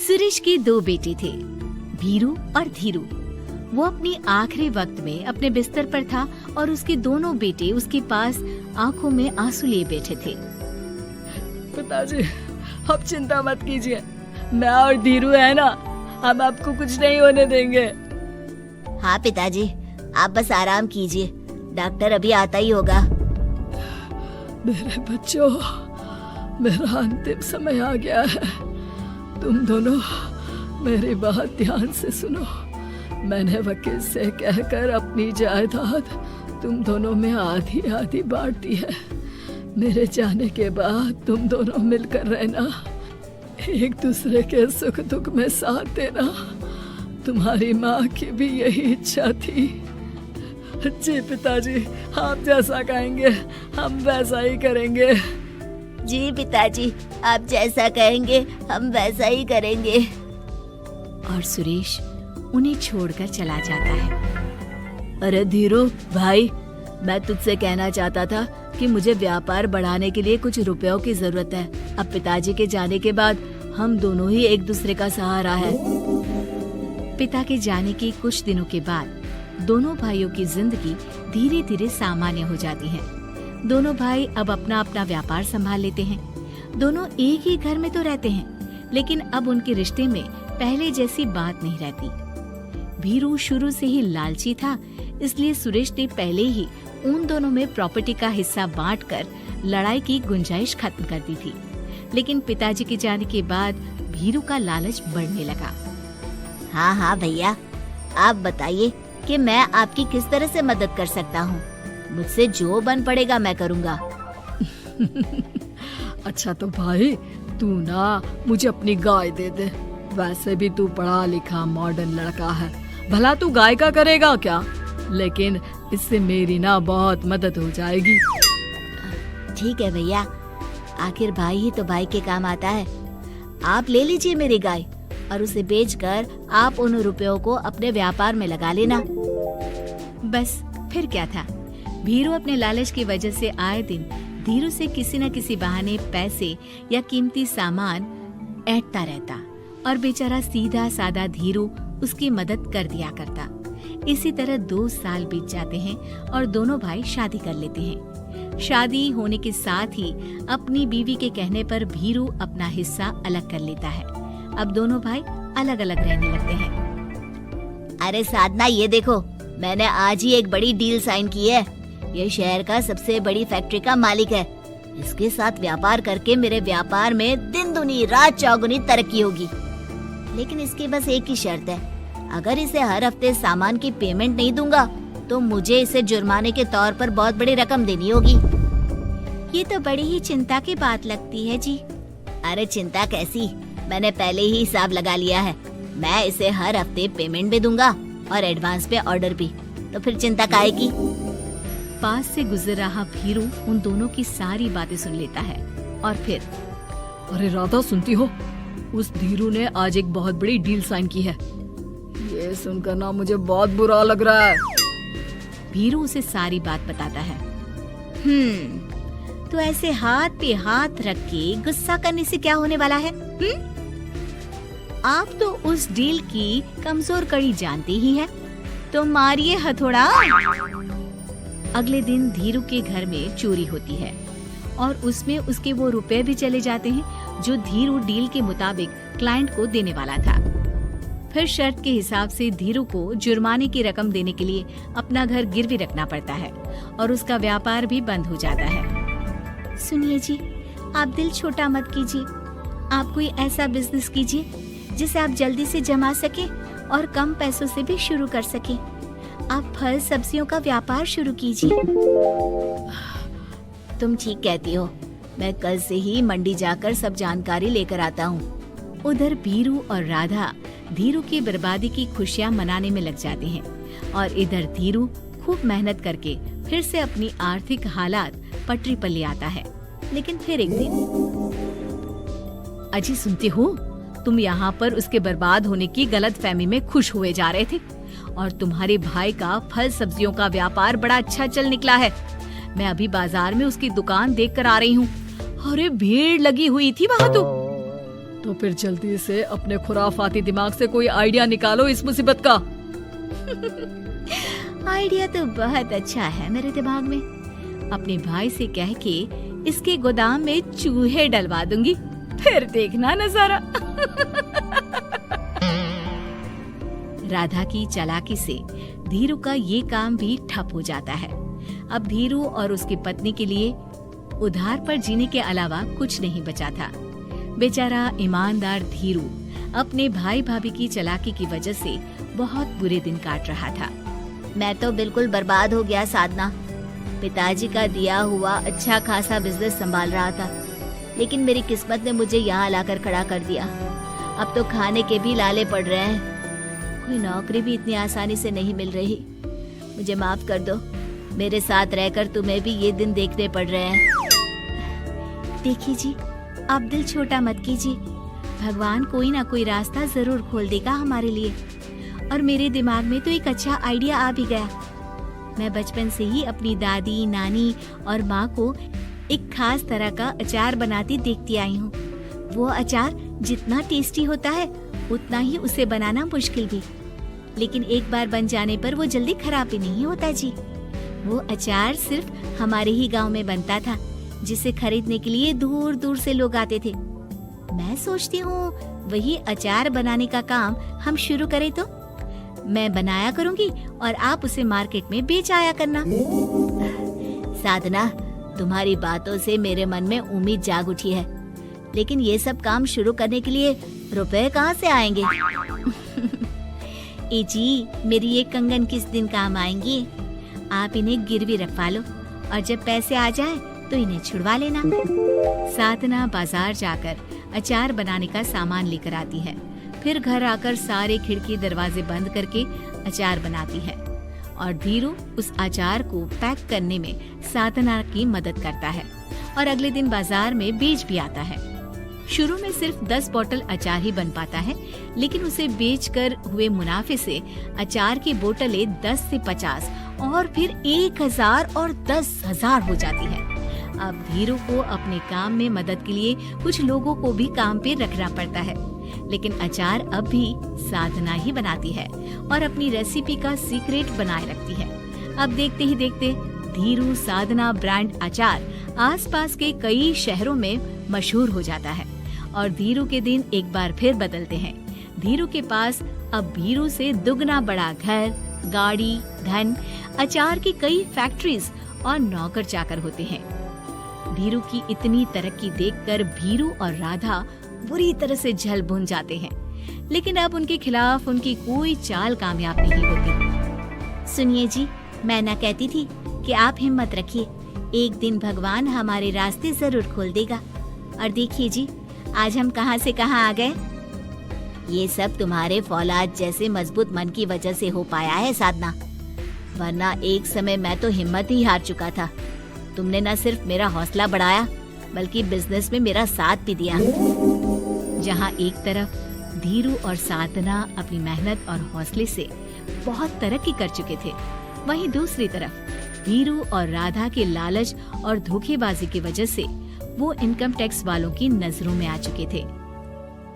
सुरेश के दो बेटे थे, भीरू और धीरू। वो अपनी आखिरी वक्त में अपने बिस्तर पर था और उसके दोनों बेटे उसके पास आंखों में आंसू लिए बैठे थे। पिताजी, आप चिंता मत कीजिए, मैं और धीरू है ना, हम आपको कुछ नहीं होने देंगे। हाँ पिताजी, आप बस आराम कीजिए, डॉक्टर अभी आता ही होगा। मेरे बच्चों, मेरा अंतिम समय आ गया है। तुम दोनों मेरी बात ध्यान से सुनो। मैंने वकील से कहकर अपनी जायदाद तुम दोनों में आधी आधी बांट दी है। मेरे जाने के बाद तुम दोनों मिलकर रहना, एक दूसरे के सुख दुख में साथ देना। तुम्हारी माँ की भी यही इच्छा थी। जी पिताजी, आप जैसा कहेंगे हम वैसा ही करेंगे। जी पिताजी, आप जैसा कहेंगे हम वैसा ही करेंगे। और सुरेश उन्हें छोड़कर चला जाता है। अरे धीरू भाई, मैं तुझसे कहना चाहता था कि मुझे व्यापार बढ़ाने के लिए कुछ रुपयों की जरूरत है। अब पिताजी के जाने के बाद हम दोनों ही एक दूसरे का सहारा है। पिता के जाने के कुछ दिनों के बाद दोनों भाइयों की जिंदगी धीरे धीरे सामान्य हो जाती है। दोनों भाई अब अपना अपना व्यापार संभाल लेते हैं। दोनों एक ही घर में तो रहते हैं, लेकिन अब उनके रिश्ते में पहले जैसी बात नहीं रहती। भीरू शुरू से ही लालची था, इसलिए सुरेश ने पहले ही उन दोनों में प्रॉपर्टी का हिस्सा बांटकर लड़ाई की गुंजाइश खत्म कर दी थी। लेकिन पिताजी के जाने के बाद भीरू का लालच बढ़ने लगा। हाँ हाँ भैया, आप बताइए कि मैं आपकी किस तरह से मदद कर सकता हूँ। मुझसे जो बन पड़ेगा मैं करूँगा। अच्छा तो भाई, तू ना मुझे अपनी गाय दे दे। वैसे भी तू पढ़ा लिखा मॉडर्न लड़का है, भला तू गाय का करेगा क्या? लेकिन इससे मेरी ना बहुत मदद हो जाएगी। ठीक है भैया, आखिर भाई ही तो भाई के काम आता है। आप ले लीजिए मेरी गाय और उसे बेचकर आप उन रुपयों को अपने व्यापार में लगा लेना। बस फिर क्या था, भीरू अपने लालच की वजह से आए दिन धीरू से किसी न किसी बहाने पैसे या कीमती सामान ऐंठता रहता और बेचारा सीधा सादा धीरू उसकी मदद कर दिया करता। इसी तरह 2 साल बीत जाते हैं और दोनों भाई शादी कर लेते हैं। शादी होने के साथ ही अपनी बीवी के कहने पर भीरू अपना हिस्सा अलग कर लेता है। अब दोनों भाई अलग अलग रहने लगते हैं। अरे साधना, ये देखो, मैंने आज ही एक बड़ी डील साइन की है। ये शहर का सबसे बड़ी फैक्ट्री का मालिक है। इसके साथ व्यापार करके मेरे व्यापार में दिन दुनी रात चौगुनी तरक्की होगी। लेकिन इसकी बस एक ही शर्त है, अगर इसे हर हफ्ते सामान की पेमेंट नहीं दूंगा तो मुझे इसे जुर्माने के तौर पर बहुत बड़ी रकम देनी होगी। ये तो बड़ी ही चिंता की बात लगती है जी। अरे चिंता कैसी, मैंने पहले ही हिसाब लगा लिया है। मैं इसे हर हफ्ते पेमेंट भी दूंगा और एडवांस पे ऑर्डर भी, तो फिर चिंता काहे की। पास से गुजर रहा भीरू उन दोनों की सारी बातें सुन लेता है और फिर, अरे राधा सुनती हो, उस धीरू ने आज एक बहुत बड़ी डील साइन की है। ये सुनकर ना मुझे बहुत बुरा लग रहा है। भीरू उसे सारी बात बताता है। तो ऐसे हाथ पे हाथ रख के गुस्सा करने से क्या होने वाला है? आप तो उस डील की कमजोर कड़ी जानते ही हैं, तो मारिए हथौड़ा। अगले दिन धीरू के घर में चोरी होती है और उसमें उसके वो रुपए भी चले जाते हैं जो धीरू डील के मुताबिक क्लाइंट को देने वाला था। फिर शर्त के हिसाब से धीरू को जुर्माने की रकम देने के लिए अपना घर गिरवी रखना पड़ता है और उसका व्यापार भी बंद हो जाता है। सुनिए जी, आप दिल छोटा मत कीजिए। आप कोई ऐसा बिजनेस कीजिए जिसे आप जल्दी से जमा सके और कम पैसों से भी शुरू कर सके। आप फल सब्जियों का व्यापार शुरू कीजिए। तुम ठीक कहती हो, मैं कल से ही मंडी जाकर सब जानकारी लेकर आता हूँ। उधर भीरू और राधा धीरू की बर्बादी की खुशियाँ मनाने में लग जाते हैं और इधर धीरू खूब मेहनत करके फिर से अपनी आर्थिक हालात पटरी पर ले आता है। लेकिन फिर एक दिन, अजी सुनती हो, तुम यहाँ पर उसके बर्बाद होने की गलतफहमी में खुश हुए जा रहे थे और तुम्हारे भाई का फल सब्जियों का व्यापार बड़ा अच्छा चल निकला है। मैं अभी बाजार में उसकी दुकान देख कर आ रही हूँ। अरे भीड़ लगी हुई थी वहाँ तो। तो फिर जल्दी से अपने खुराफाती दिमाग से कोई आइडिया निकालो इस मुसीबत का। आइडिया तो बहुत अच्छा है मेरे दिमाग में। अपने भाई से कह के इसके गोदाम में चूहे डलवा दूंगी, फिर देखना नजारा। राधा की चालाकी से धीरू का ये काम भी ठप हो जाता है। अब धीरू और उसकी पत्नी के लिए उधार पर जीने के अलावा कुछ नहीं बचा था। बेचारा ईमानदार धीरू अपने भाई भाभी की चालाकी की वजह से बहुत बुरे दिन काट रहा था। मैं तो बिल्कुल बर्बाद हो गया साधना। पिताजी का दिया हुआ अच्छा खासा बिजनेस संभाल रहा था, लेकिन मेरी किस्मत ने मुझे यहाँ लाकर खड़ा कर दिया। अब तो खाने के भी लाले पड़ रहे हैं। कोई नौकरी भी इतनी आसानी से नहीं मिल रही। मुझे माफ कर दो, मेरे साथ रहकर तुम्हें भी ये दिन देखने पड़ रहे हैं। देखिए जी, आप दिल छोटा मत कीजिए। भगवान कोई ना कोई रास्ता जरूर खोल देगा हमारे लिए। और मेरे दिमाग में तो एक अच्छा आइडिया आ भी गया। मैं बचपन से ही अपनी दादी, नानी और माँ को एक खास तरह का अचार बनाती देखती आई हूँ। वो अचार जितना टेस्टी होता है उतना ही उसे बनाना मुश्किल भी। लेकिन एक बार बन जाने पर वो जल्दी खराब भी नहीं होता जी। वो अचार सिर्फ हमारे ही गांव में बनता था, जिसे खरीदने के लिए दूर दूर से लोग आते थे। मैं सोचती हूँ वही अचार बनाने का काम हम शुरू करें तो। मैं बनाया करूँगी और आप उसे मार्केट में बेच आया करना। साधना, तुम्हारी बातों से मेरे मन में उम्मीद जाग उठी है, लेकिन ये सब काम शुरू करने के लिए रुपए कहाँ से आएंगे? ए जी, मेरी ये कंगन किस दिन काम आएंगी? आप इन्हें गिरवी रखवा लो और जब पैसे आ जाए तो इन्हें छुड़वा लेना। साधना बाजार जाकर अचार बनाने का सामान लेकर आती है। फिर घर आकर सारे खिड़की दरवाजे बंद करके अचार बनाती है और धीरू उस अचार को पैक करने में साधना की मदद करता है और अगले दिन बाजार में बेच भी आता है। शुरू में सिर्फ 10 बोतल अचार ही बन पाता है, लेकिन उसे बेचकर हुए मुनाफे से अचार की बोतलें 10 से 50 और फिर 1000 और 10,000 हो जाती है। अब धीरू को अपने काम में मदद के लिए कुछ लोगों को भी काम पे रखना पड़ता है, लेकिन अचार अब भी साधना ही बनाती है और अपनी रेसिपी का सीक्रेट बनाए रखती है। अब देखते ही देखते धीरू साधना ब्रांड अचार आसपास के कई शहरों में मशहूर हो जाता है और धीरू के दिन एक बार फिर बदलते हैं। धीरू के पास अब भीरू से दुगना बड़ा घर, गाड़ी, धन, अचार की कई फैक्ट्रीज और नौकर चाकर होते हैं। धीरू की इतनी तरक्की देखकर भीरू और राधा बुरी तरह से जल भुन जाते हैं, लेकिन अब उनके खिलाफ उनकी कोई चाल कामयाब नहीं होती। सुनिए जी, मैं ना कहती थी कि आप हिम्मत रखिए, एक दिन भगवान हमारे रास्ते जरूर खोल देगा। और देखिए जी, आज हम कहां से कहां आ गए। ये सब तुम्हारे फौलाद जैसे मजबूत मन की वजह से हो पाया है साधना, वरना एक समय मैं तो हिम्मत ही हार चुका था। तुमने न सिर्फ मेरा हौसला बढ़ाया बल्कि बिजनेस में मेरा साथ भी दिया। जहाँ एक तरफ धीरू और साधना अपनी मेहनत और हौसले से बहुत तरक्की कर चुके थे, वहीं दूसरी तरफ धीरू और राधा के लालच और धोखेबाजी की वजह से वो इनकम टैक्स वालों की नजरों में आ चुके थे।